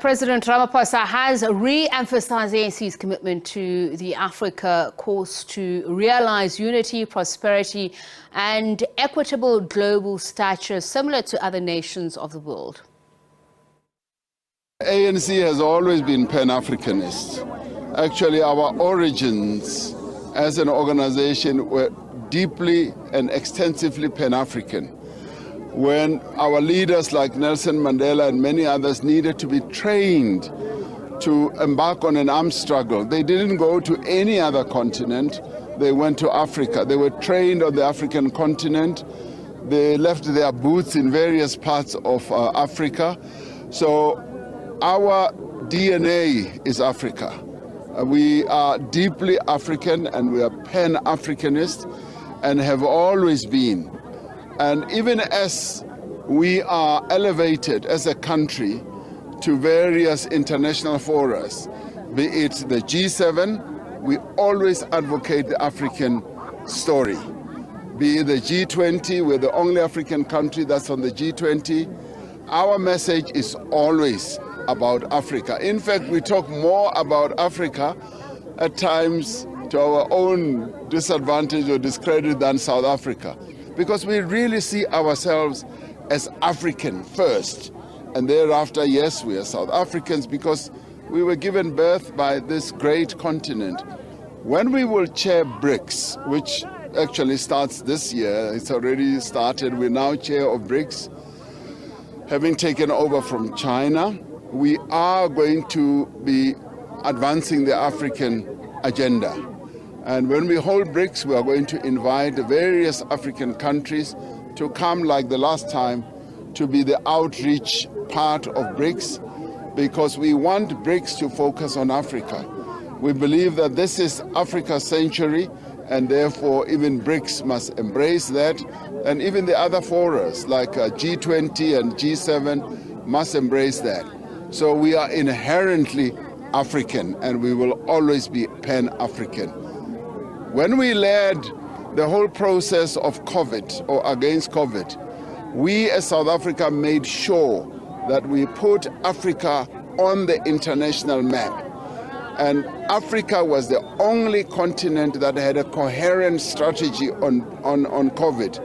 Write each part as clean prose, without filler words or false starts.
President Ramaphosa has re-emphasized the ANC's commitment to the Africa course to realize unity, prosperity and equitable global stature similar to other nations of the world. ANC has always been Pan-Africanist. Actually, our origins as an organization were deeply and extensively Pan-African. When our leaders like Nelson Mandela and many others needed to be trained to embark on an armed struggle, they didn't go to any other continent, they went to Africa. They were trained on the African continent, they left their boots in various parts of Africa. So our DNA is Africa. We are deeply African and we are Pan-Africanist and have always been. And even as we are elevated as a country to various international forums, be it the G7, we always advocate the African story. Be it the G20, we're the only African country that's on the G20. Our message is always about Africa. In fact, we talk more about Africa at times to our own disadvantage or discredit than South Africa, because we really see ourselves as African first, and thereafter, yes, we are South Africans because we were given birth by this great continent. When we will chair BRICS, which actually starts this year, it's already started, we're now chair of BRICS, having taken over from China, we are going to be advancing the African agenda. And when we hold BRICS, we are going to invite the various African countries to come like the last time to be the outreach part of BRICS, because we want BRICS to focus on Africa. We believe that this is Africa's century, and therefore even BRICS must embrace that, and even the other forums like G20 and G7 must embrace that. So we are inherently African, and we will always be Pan-African. When we led the whole process of COVID or against COVID, we as South Africa made sure that we put Africa on the international map. And Africa was the only continent that had a coherent strategy on COVID.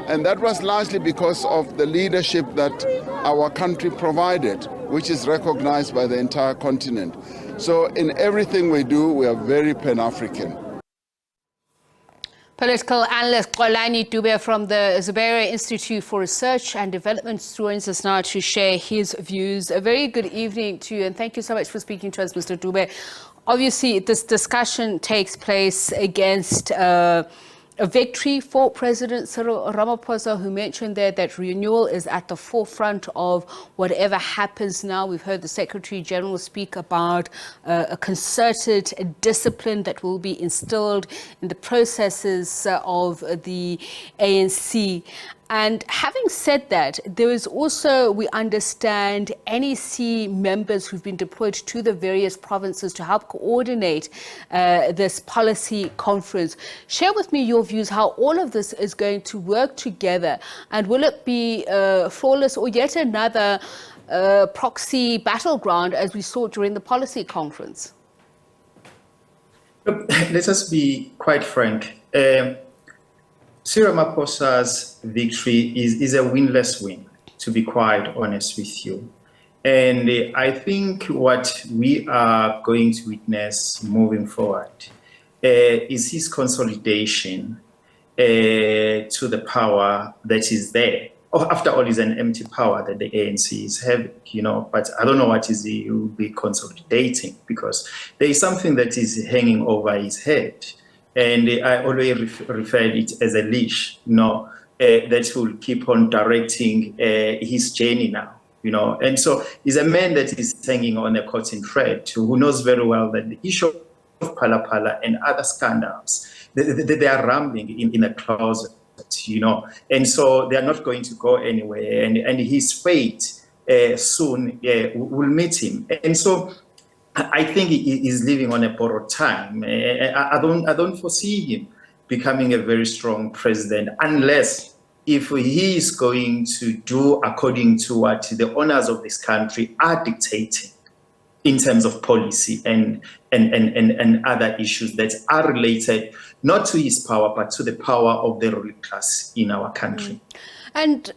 And that was largely because of the leadership that our country provided, which is recognized by the entire continent. So in everything we do, we are very Pan-African. Political analyst Xolani Dube from the Xubera Institute for Research and Development joins us now to share his views. A very good evening to you, and thank you so much for speaking to us, Mr. Dube. Obviously, this discussion takes place against a victory for President Cyril Ramaphosa, who mentioned there that renewal is at the forefront of whatever happens now. We've heard the Secretary General speak about a concerted discipline that will be instilled in the processes of the ANC. And having said that, there is also, we understand, NEC members who've been deployed to the various provinces to help coordinate this policy conference. Share with me your views how all of this is going to work together, and will it be flawless or yet another proxy battleground as we saw during the policy conference? Let us be quite frank. Cyril Ramaphosa's victory is a winless win, to be quite honest with you. And I think what we are going to witness moving forward is his consolidation to the power that is there. After all, it's an empty power that the ANC is having, you know, but I don't know what he will be consolidating, because there is something that is hanging over his head. And I always refer it as a leash, you know, that will keep on directing his journey now, you know. And so he's a man that is hanging on a cotton thread, who knows very well that the issue of Phala Phala and other scandals, they are rambling in a closet, you know. And so they are not going to go anywhere, and his fate soon will meet him. And so I think he is living on a borrowed time. I don't foresee him becoming a very strong president unless if he is going to do according to what the owners of this country are dictating. in terms of policy and other issues that are related not to his power, but to the power of the ruling class in our country. And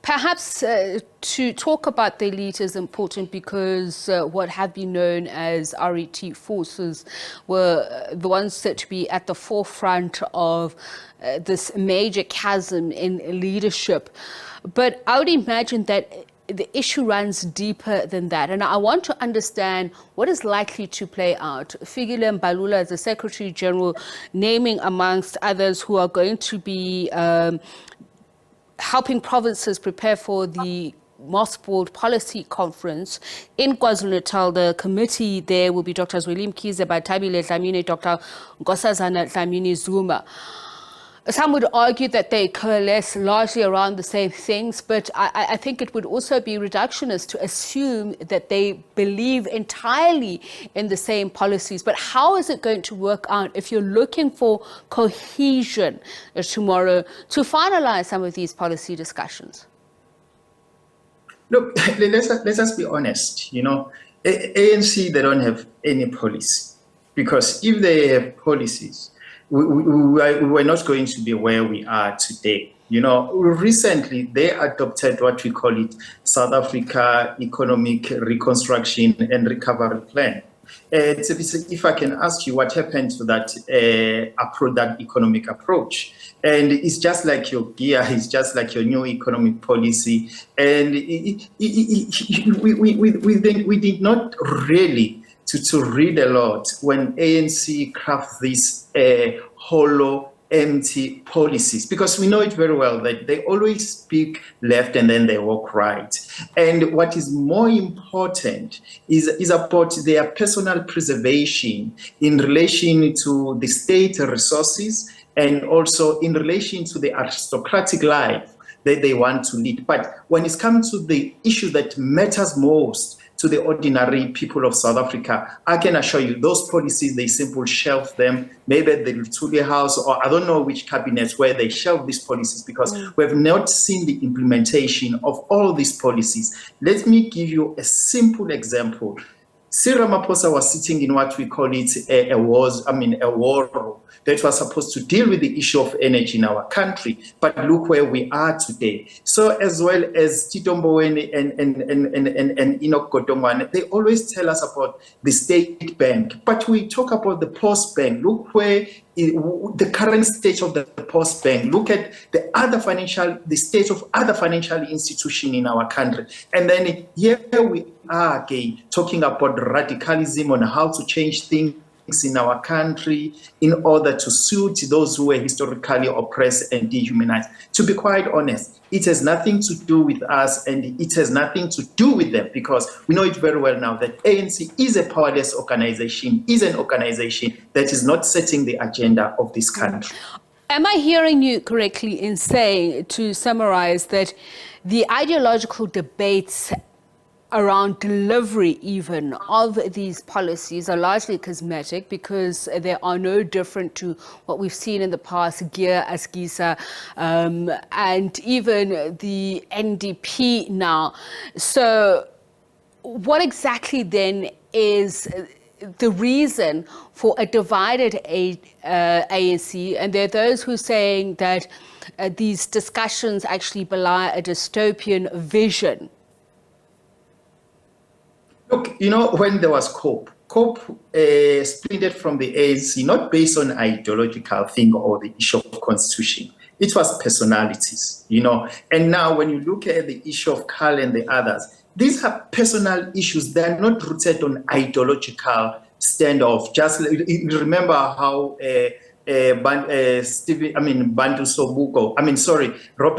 perhaps to talk about the elite is important because what have been known as RET forces were the ones said to be at the forefront of this major chasm in leadership. But I would imagine that the issue runs deeper than that. And I want to understand what is likely to play out. Fikile Mbalula as the Secretary General, naming amongst others who are going to be helping provinces prepare for the Mossboard Policy Conference in KwaZulu-Natal. The committee there will be Dr. Zweli Mkhize, Bathabile Dlamini, Dr. Nkosazana Dlamini Zuma. Some would argue that they coalesce largely around the same things, but I think it would also be reductionist to assume that they believe entirely in the same policies. But how is it going to work out if you're looking for cohesion tomorrow to finalize some of these policy discussions? Look, let's us be honest. You know, ANC, they don't have any policy, because if they have policies, we were not going to be where we are today. You know, recently they adopted what we call it South Africa Economic Reconstruction and Recovery Plan. If I can ask you what happened to that that economic approach, and it's just like your gear, it's just like your new economic policy, and we did not really to read a lot when ANC crafts these hollow, empty policies, because we know it very well that they always speak left and then they walk right. And what is more important is about their personal preservation in relation to the state resources and also in relation to the aristocratic life that they want to lead. But when it comes to the issue that matters most to the ordinary people of South Africa, I can assure you those policies, they simply shelve them, maybe at the Luthuli House, or I don't know which cabinets where they shelve these policies, because we have not seen the implementation of all these policies. Let me give you a simple example. Cyril Ramaphosa was sitting in what we call it a war room that was supposed to deal with the issue of energy in our country. But look where we are today. So as well as Tito Mboweni and Enoch Godongwana, they always tell us about the state bank. But we talk about the post bank. Look where the current state of the post bank. Look at the state of other financial institutions in our country. And then here we are again talking about radicalism on how to change things in our country in order to suit those who were historically oppressed and dehumanized. To be quite honest, it has nothing to do with us and it has nothing to do with them, because we know it very well now that ANC is a powerless organization, is an organization that is not setting the agenda of this country. Am I hearing you correctly in saying, to summarize, that the ideological debates around delivery even of these policies are largely cosmetic because they are no different to what we've seen in the past, Gear, Asgisa, and even the NDP now? So what exactly then is the reason for a divided ANC? And there are those who are saying that these discussions actually belie a dystopian vision. Look, you know, when there was COPE split from the ANC, not based on ideological thing or the issue of constitution. It was personalities, you know. And now when you look at the issue of Carl and the others, these are personal issues. They are not rooted on ideological standoff. Just remember how Robert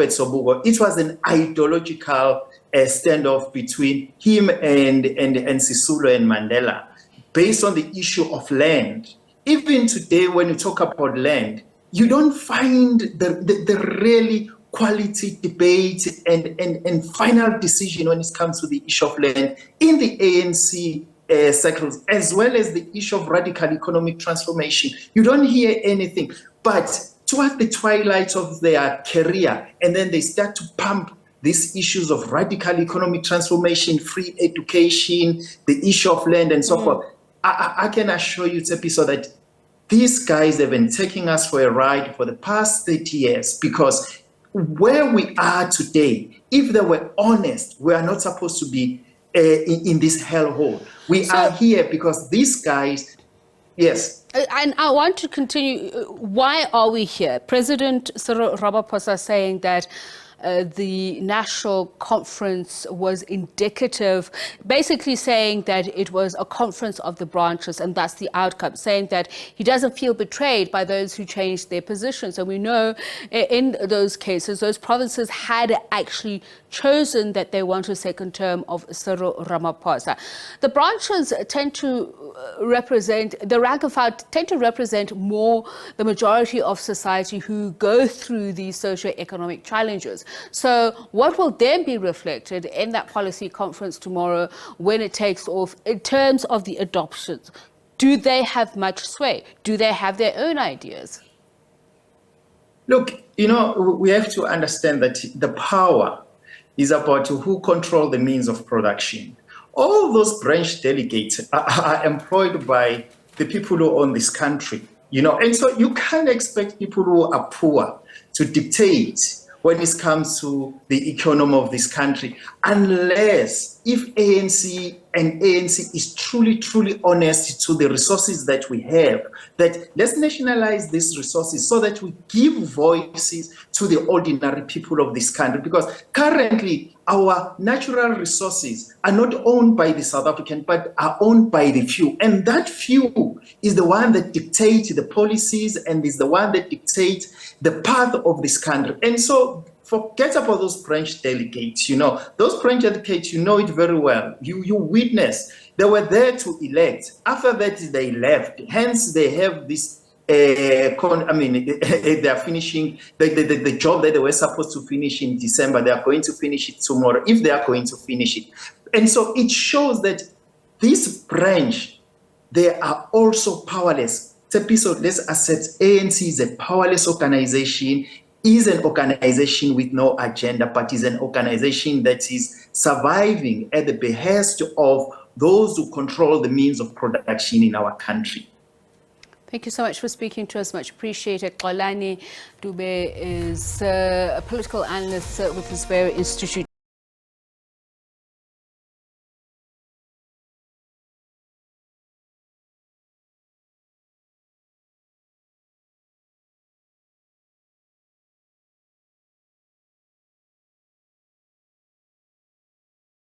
Sobukwe, it was an ideological standoff between him and Sisulu and Mandela based on the issue of land. Even today, when you talk about land, you don't find the really quality debate and final decision when it comes to the issue of land in the ANC circles, as well as the issue of radical economic transformation. You don't hear anything. But towards the twilight of their career, and then they start to pump these issues of radical economic transformation, free education, the issue of land and so forth. I can assure you, Tsepiso, that these guys have been taking us for a ride for the past 30 years, because where we are today, if they were honest, we are not supposed to be in this hellhole. We are here because these guys, yes. And I want to continue. Why are we here? President Cyril Ramaphosa saying that the national conference was indicative, basically saying that it was a conference of the branches and that's the outcome, saying that he doesn't feel betrayed by those who changed their positions. And we know in those cases, those provinces had actually chosen that they want a second term of Cyril Ramaphosa. The branches tend to represent, the rank and file tend to represent more the majority of society who go through these socio-economic challenges. So what will then be reflected in that policy conference tomorrow when it takes off in terms of the adoptions? Do they have much sway? Do they have their own ideas? Look, we have to understand that the power is about who control the means of production. All those branch delegates are employed by the people who own this country, and so you can't expect people who are poor to dictate when it comes to the economy of this country, unless if ANC is truly honest to the resources that we have, that let's nationalize these resources so that we give voices to the ordinary people of this country, because currently our natural resources are not owned by the South African, but are owned by the few. And that few is the one that dictates the policies and is the one that dictates the path of this country. And so forget about those branch delegates. Those branch delegates, it very well. You witness. They were there to elect. After that, they left. Hence, they have this they are finishing the job that they were supposed to finish in December. They are going to finish it tomorrow, if they are going to finish it. And so it shows that this branch, they are also powerless. Tsepiso, let's accept ANC is a powerless organization, is an organization with no agenda, but is an organization that is surviving at the behest of those who control the means of production in our country. Thank you so much for speaking to us. Much appreciated. Xolani Dube is a political analyst with the Xubera Institute.